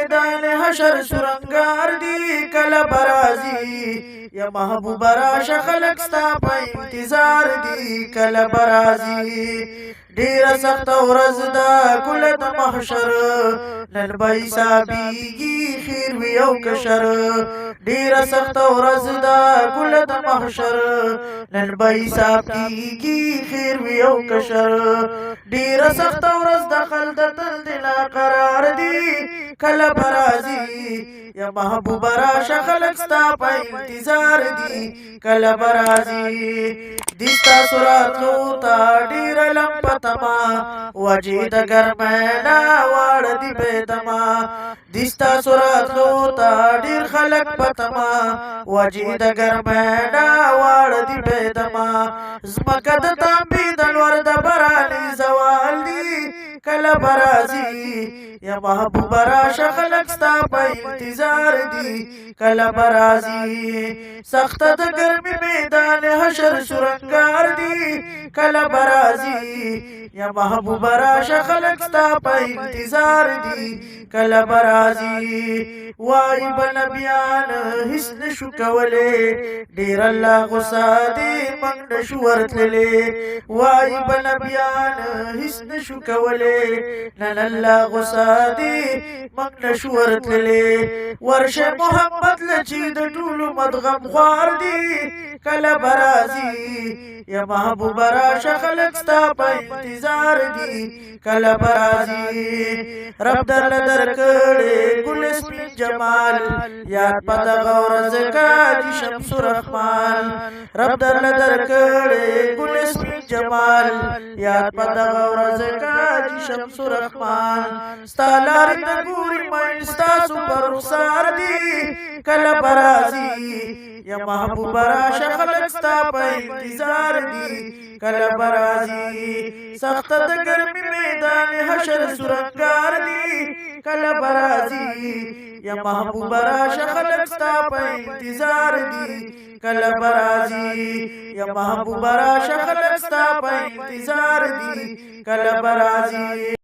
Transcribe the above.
میدان حشر سرنگار دی کل برازی یا محبوب راشه خلق ستا په انتظار دی کل برازی ډیر سخت ورځ ده ګل د محشر نن به حسابیږي خیر وي او کشر ډیر سخت ورځ ده ګل د محشر نن به حساب کیږي خیر وي او کشر ډیر سخت ورځ د خلد تل دلا قرار دی کله برازي یا محبوب راشه خلق ستا په انتظار دی کله برازي دستا سورات لو تا ډیر لمپتما وجه د ګرمنا واړ دی بيدما دستا سورات لو تا ډیر خلق پتما وجه د ګرمنا واړ دی بيدما زمکه د تامبي د لور د برالي زوال دی کله برازي یا محبوب راشه خلق ستا په انتظار دی کله برازي سخت د ګرمي میدان حشر سرنگار دی کله برازي یا محبوب راشه خلق ستا په انتظار دی کله برازي وای بنبيان هیڅ نشو کوله ډیر الله غصه دی منډ شو ورتللې وای بنبيان هیڅ نشو کوله نن الله غصه دی منډ شو ورتللې ورشه محمد لچی د ټولو مدغم خوار دی کله برازي یا محبوب راشه خلق ستا په انتظار دی کله برازي رب در کړي ګل سپین جمال یاد پد غورز کاجی شمس رحمان رب در کړي ګل سپین جمال یاد پد غورز کاجی شمس رحمان ستالار د ګوري مې ستا سپر رخسار دی کله برازي یا محبوب راشه خلق ستا په انتظار دی کله برازي سخت د ګرمي میدان حشر سرنگار دی کله برازي یا محبوب راشه خلق ستا په انتظار دی کله برازي یا محبوب راشه خلق ستا په انتظار دی کله برازي